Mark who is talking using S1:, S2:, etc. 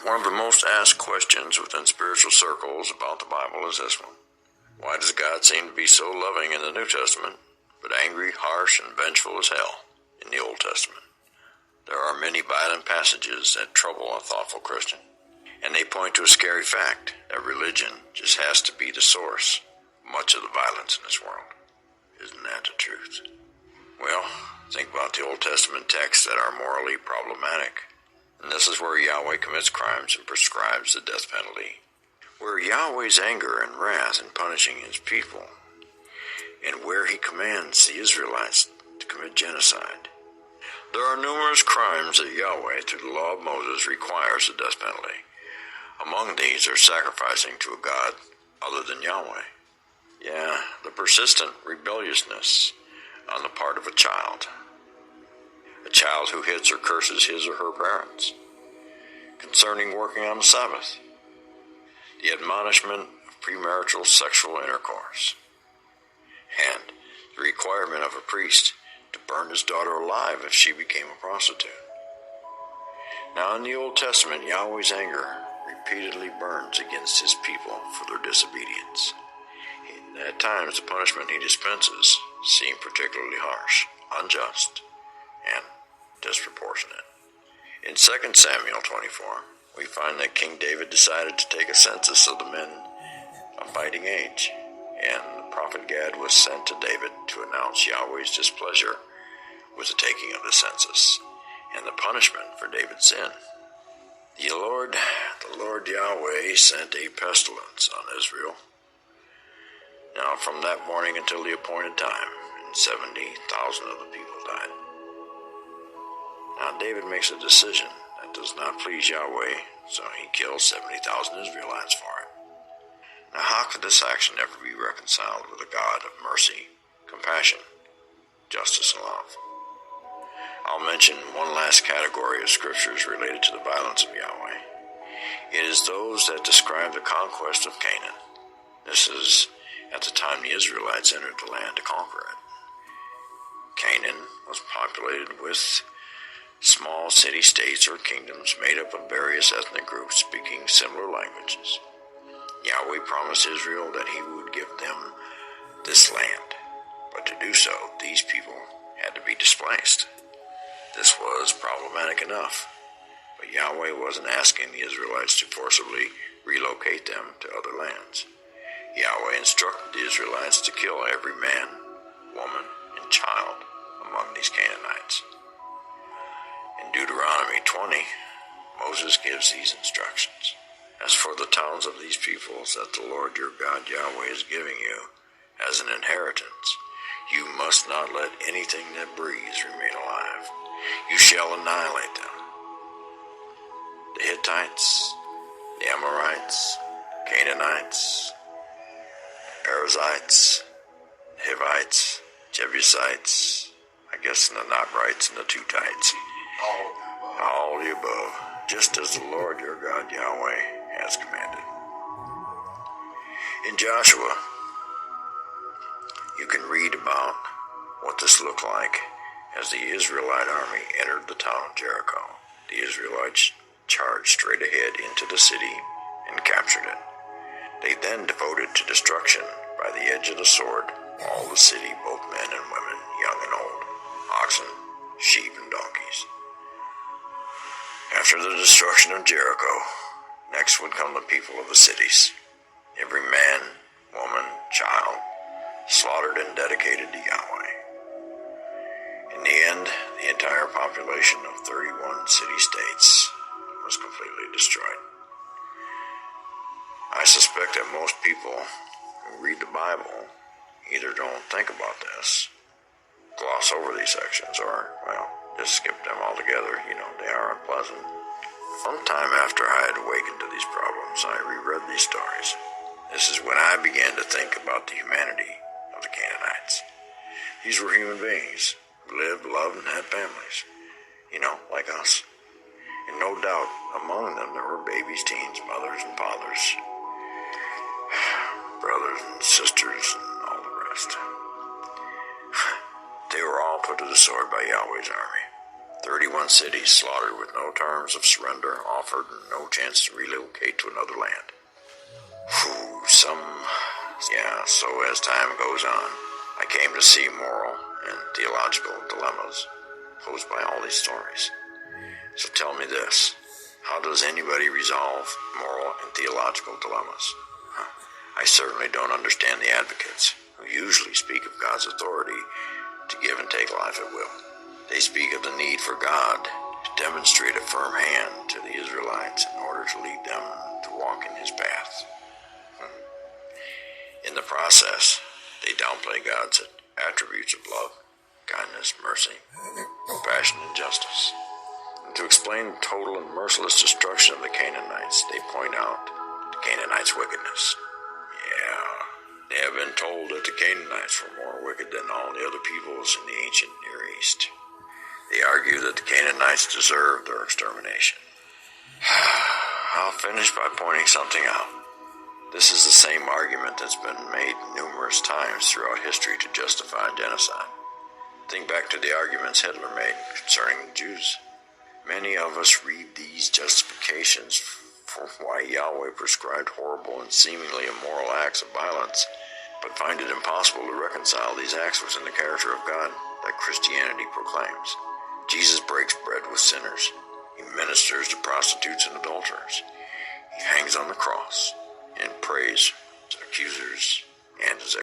S1: One of the most asked questions within spiritual circles about the Bible is this one. Why does God seem to be so loving in the New Testament, but angry, harsh, and vengeful as hell in the Old Testament? There are many violent passages that trouble a thoughtful Christian, and they point to a scary fact that religion just has to be the source of much of the violence in this world. Isn't that the truth? Well, think about the Old Testament texts that are morally problematic. And this is where Yahweh commits crimes and prescribes the death penalty. Where Yahweh's anger and wrath in punishing his people, and where he commands the Israelites to commit genocide. There are numerous crimes that Yahweh, through the law of Moses, requires the death penalty. Among these are sacrificing to a god other than Yahweh. Yeah, the persistent rebelliousness on the part of a child who hits or curses his or her parents, concerning working on the Sabbath, the admonishment of premarital sexual intercourse, and the requirement of a priest to burn his daughter alive if she became a prostitute. Now in the Old Testament, Yahweh's anger repeatedly burns against his people for their disobedience. At times, the punishment he dispenses seem particularly harsh, unjust, and disproportionate. In 2 Samuel 24, we find that King David decided to take a census of the men of fighting age, and the prophet Gad was sent to David to announce Yahweh's displeasure with the taking of the census and the punishment for David's sin. The Lord Yahweh sent a pestilence on Israel. Now, from that morning until the appointed time, 70,000 of the people died. Now, David makes a decision that does not please Yahweh, so he kills 70,000 Israelites for it. Now, how could this action ever be reconciled with a God of mercy, compassion, justice, and love? I'll mention one last category of scriptures related to the violence of Yahweh. It is those that describe the conquest of Canaan. This is at the time the Israelites entered the land to conquer it. Canaan was populated with small city-states or kingdoms made up of various ethnic groups speaking similar languages. Yahweh promised Israel that he would give them this land, but to do so, these people had to be displaced. This was problematic enough, but Yahweh wasn't asking the Israelites to forcibly relocate them to other lands. Yahweh instructed the Israelites to kill every man, woman, and child among these Canaanites. In Deuteronomy 20, Moses gives these instructions. As for the towns of these peoples that the Lord your God Yahweh is giving you as an inheritance, you must not let anything that breathes remain alive. You shall annihilate them. The Hittites, the Amorites, Canaanites, Perizzites, Hivites, Jebusites, I guess the Nobrites and the Tutites. All the above, just as the Lord your God Yahweh has commanded. In Joshua, you can read about what this looked like as the Israelite army entered the town of Jericho. The Israelites charged straight ahead into the city and captured it. They then devoted to destruction by the edge of the sword all the city, both men and women, young and old, oxen, sheep, and donkeys. After the destruction of Jericho, next would come the people of the cities, every man, woman, child, slaughtered and dedicated to Yahweh. In the end, the entire population of 31 city-states was completely destroyed. I suspect that most people who read the Bible either don't think about this, gloss over these sections, or, well, just skip them altogether. They are unpleasant. Sometime after I had awakened to these problems, I reread these stories. This is when I began to think about the humanity of the Canaanites. These were human beings who lived, loved, and had families, like us. And no doubt among them there were babies, teens, mothers, and fathers, brothers and sisters, and all the rest. They were all put to the sword by Yahweh's army. 31 cities slaughtered with no terms of surrender offered and no chance to relocate to another land. So as time goes on, I came to see moral and theological dilemmas posed by all these stories. So tell me this, how does anybody resolve moral and theological dilemmas? I certainly don't understand the advocates, who usually speak of God's authority to give and take life at will. They speak of the need for God to demonstrate a firm hand to the Israelites in order to lead them to walk in his path. In the process, they downplay God's attributes of love, kindness, mercy, compassion, and justice. And to explain the total and merciless destruction of the Canaanites, they point out the Canaanites' wickedness. They have been told that the Canaanites were more wicked than all the other peoples in the ancient Near East. They argue that the Canaanites deserve their extermination. I'll finish by pointing something out. This is the same argument that's been made numerous times throughout history to justify genocide. Think back to the arguments Hitler made concerning the Jews. Many of us read these justifications for why Yahweh prescribed horrible and seemingly immoral acts of violence, but find it impossible to reconcile these acts within the character of God that Christianity proclaims. Jesus breaks bread with sinners. He ministers to prostitutes and adulterers. He hangs on the cross and prays to accusers and his